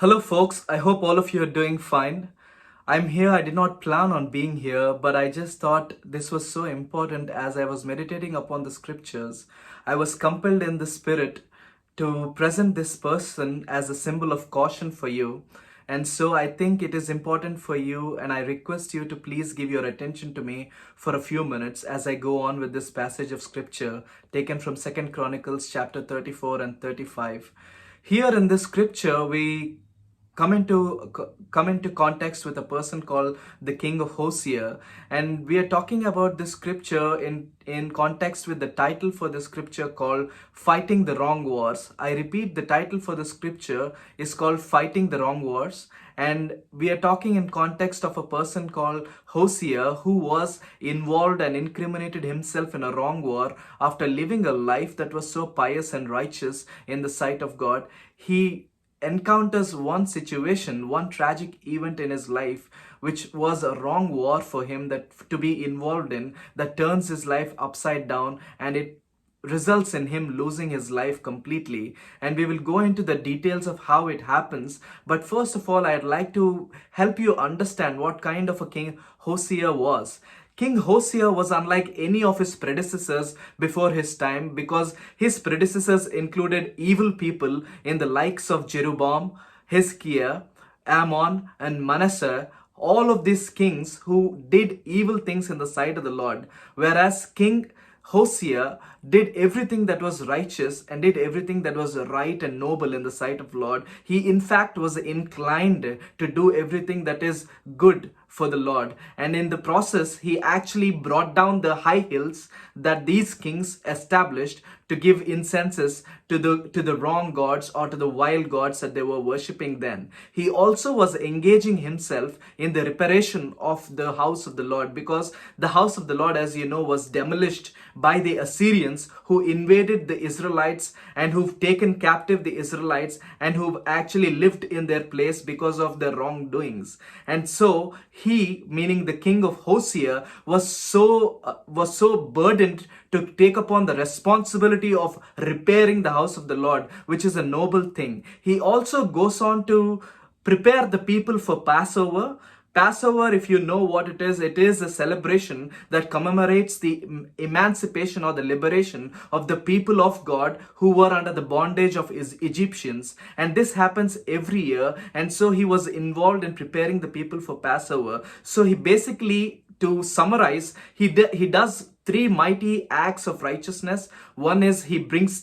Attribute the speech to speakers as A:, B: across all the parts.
A: Hello, folks. I hope all of you are doing fine. I'm here. I did not plan on being here, but I just thought this was so important as I was meditating upon the scriptures. I was compelled in the spirit to present this person as a symbol of caution for you. And so I think it is important for you, and I request you to please give your attention to me for a few minutes as I go on with this passage of scripture taken from Second Chronicles chapter 34 and 35. Here in this scripture, we come into context with a person called the King of Hosea, and we are talking about this scripture in context with the title for the scripture called Fighting the Wrong Wars. I repeat, the title for the scripture is called Fighting the Wrong Wars, and we are talking in context of a person called Hosea who was involved and incriminated himself in a wrong war after living a life that was so pious and righteous in the sight of God. He encounters one situation, one tragic event in his life, which was a wrong war for him that to be involved in, that turns his life upside down, and it results in him losing his life completely. And we will go into the details of how it happens. But first of all, I'd like to help you understand what kind of a king Hosea was. King Hosea was unlike any of his predecessors before his time, because his predecessors included evil people in the likes of Jeroboam, Hezekiah, Ammon, and Manasseh. All of these kings who did evil things in the sight of the Lord, whereas King Hosea did everything that was righteous and did everything that was right and noble in the sight of Lord. He in fact was inclined to do everything that is good for the Lord. And in the process, he actually brought down the high hills that these kings established to give incenses to the wrong gods or to the wild gods that they were worshipping then. He also was engaging himself in the reparation of the house of the Lord, because the house of the Lord, as you know, was demolished by the Assyrians, who invaded the Israelites and who've taken captive the Israelites and who've actually lived in their place because of their wrongdoings. And so he, meaning the king of Hosea, was so burdened to take upon the responsibility of repairing the house of the Lord, which is a noble thing. He also goes on to prepare the people for Passover. Passover, if you know what it is a celebration that commemorates the emancipation or the liberation of the people of God who were under the bondage of Egyptians. And this happens every year. And so he was involved in preparing the people for Passover. So he basically, to summarize, he does three mighty acts of righteousness. One is he brings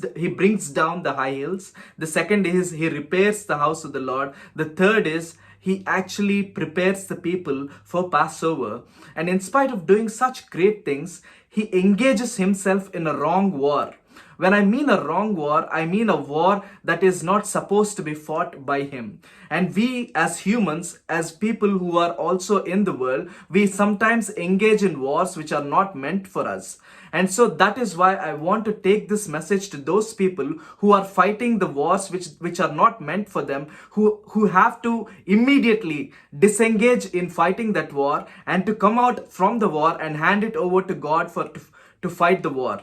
A: down the high hills. The second is he repairs the house of the Lord. The third is he actually prepares the people for Passover. And in spite of doing such great things, he engages himself in a wrong war. When I mean a wrong war, I mean a war that is not supposed to be fought by him. And we as humans, as people who are also in the world, we sometimes engage in wars which are not meant for us. And so that is why I want to take this message to those people who are fighting the wars which are not meant for them, who have to immediately disengage in fighting that war and to come out from the war and hand it over to God to fight the war.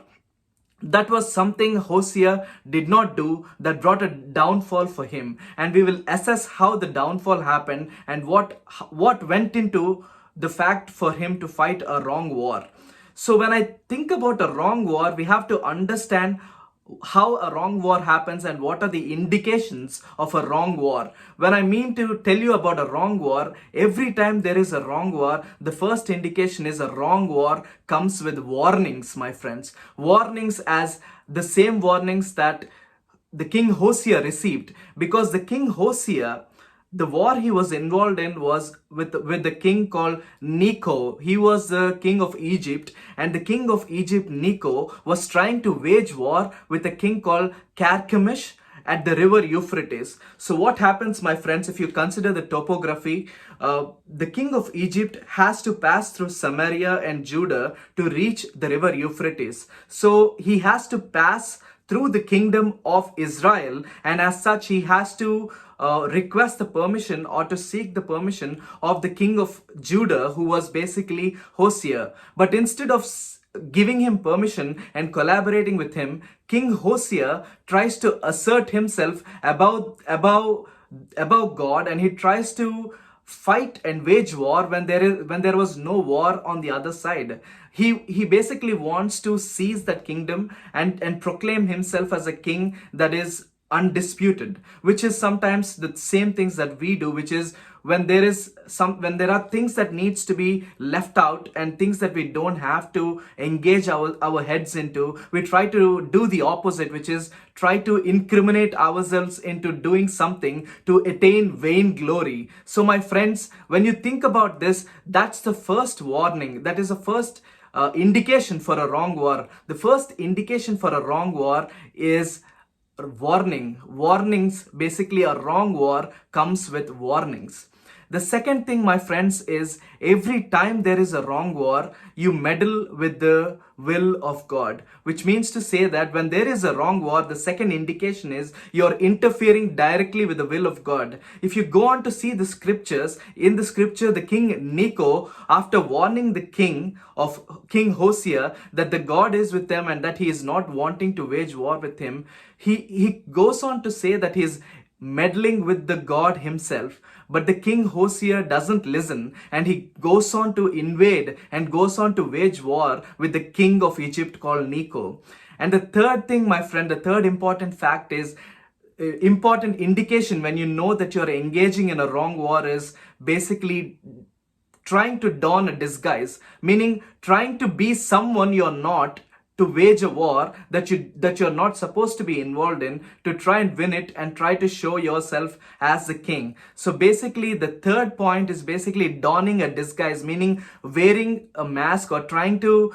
A: That was something Hosea did not do, that brought a downfall for him. And we will assess how the downfall happened and what went into the fact for him to fight a wrong war. So when I think about a wrong war, we have to understand how a wrong war happens and what are the indications of a wrong war. When I mean to tell you about a wrong war, every time there is a wrong war, the first indication is a wrong war comes with warnings, my friends. Warnings, as the same warnings that the king Hosea received, because the king Hosea, the war he was involved in was with the king called Necho. He was the king of Egypt, and the king of Egypt, Necho, was trying to wage war with a king called Carchemish at the river Euphrates. So what happens, my friends, if you consider the topography, the king of Egypt has to pass through Samaria and Judah to reach the river Euphrates. So he has to pass through the kingdom of Israel, and as such he has to request the permission or to seek the permission of the king of Judah, who was basically Hosea. But instead of giving him permission and collaborating with him, King Hosea tries to assert himself above above God, and he tries to fight and wage war when there was no war on the other side. He basically wants to seize that kingdom and proclaim himself as a king that is undisputed, which is sometimes the same things that we do, which is when there are things that needs to be left out and things that we don't have to engage our heads into, we try to do the opposite, which is try to incriminate ourselves into doing something to attain vain glory. So my friends, when you think about this, that's the first warning. That is the first indication for a wrong war. The first indication for a wrong war is warnings. Basically, a wrong war comes with warnings. The second thing, my friends, is every time there is a wrong war, you meddle with the will of God, which means to say that when there is a wrong war, the second indication is you're interfering directly with the will of God. If you go on to see the scriptures, in the scripture, the king Necho, after warning the king of King Hosea that the God is with them and that he is not wanting to wage war with him, he goes on to say that he's meddling with the God himself. But the king Hosea doesn't listen, and he goes on to invade and goes on to wage war with the king of Egypt called Necho. And the third thing, my friend, the third important fact is important indication when you know that you're engaging in a wrong war is basically trying to don a disguise, meaning trying to be someone you're not, to wage a war that you're not supposed to be involved in, to try and win it and try to show yourself as the king. So basically the third point is basically donning a disguise, meaning wearing a mask or trying to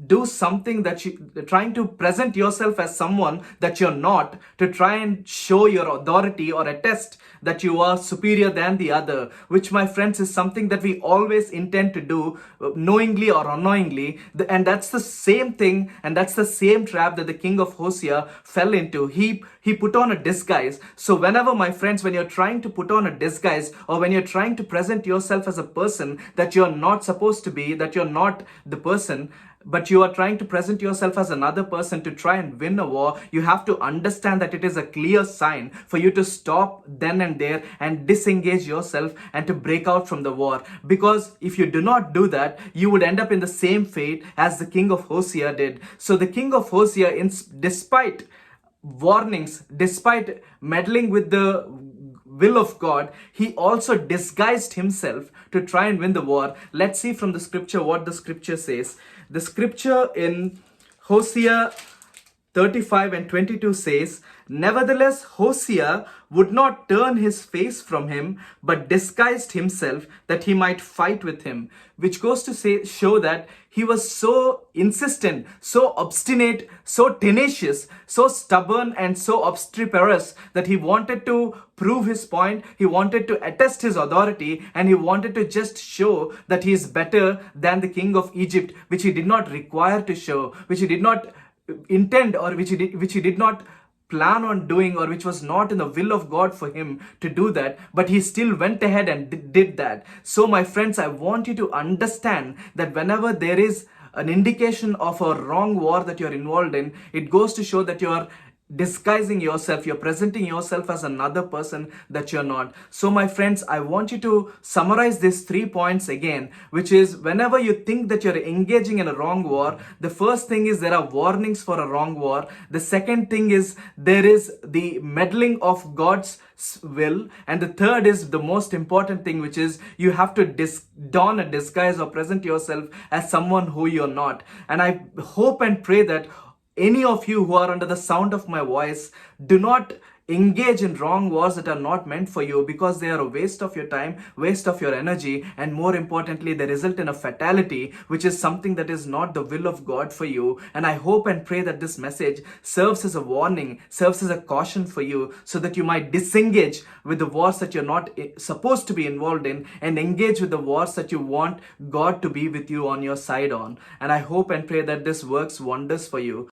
A: do something that you trying to present yourself as someone that you're not, to try and show your authority or attest that you are superior than the other, which, my friends, is something that we always intend to do, knowingly or unknowingly. And that's the same thing, and that's the same trap that the king of Hosea fell into. He put on a disguise. So whenever, my friends, when you're trying to put on a disguise, or when you're trying to present yourself as a person that you're not supposed to be, that you're not the person, but you are trying to present yourself as another person to try and win a war, you have to understand that it is a clear sign for you to stop then and there and disengage yourself and to break out from the war. Because if you do not do that, you would end up in the same fate as the king of Hosea did. So the king of Hosea, despite warnings, despite meddling with the will of God, he also disguised himself to try and win the war. Let's see from the scripture what the scripture says. The scripture in Hosea 35 and 22 says, "Nevertheless, Hosea would not turn his face from him, but disguised himself that he might fight with him," which goes to show that he was so insistent, so obstinate, so tenacious, so stubborn, and so obstreperous that he wanted to prove his point, he wanted to attest his authority, and he wanted to just show that he is better than the king of Egypt, which he did not require to show, which he did not intend, or which he did not plan on doing, or which was not in the will of God for him to do that, but he still went ahead and did that. So my friends, I want you to understand that whenever there is an indication of a wrong war that you're involved in, it goes to show that you're disguising yourself, you're presenting yourself as another person that you're not. So my friends, I want you to summarize these 3 points again, which is whenever you think that you're engaging in a wrong war, the first thing is there are warnings for a wrong war. The second thing is there is the meddling of God's will, and the third is the most important thing, which is you have to don a disguise or present yourself as someone who you're not. And I hope and pray that any of you who are under the sound of my voice do not engage in wrong wars that are not meant for you, because they are a waste of your time, waste of your energy, and more importantly, they result in a fatality, which is something that is not the will of God for you. And I hope and pray that this message serves as a warning, serves as a caution for you, so that you might disengage with the wars that you're not supposed to be involved in, and engage with the wars that you want God to be with you on your side on. And I hope and pray that this works wonders for you.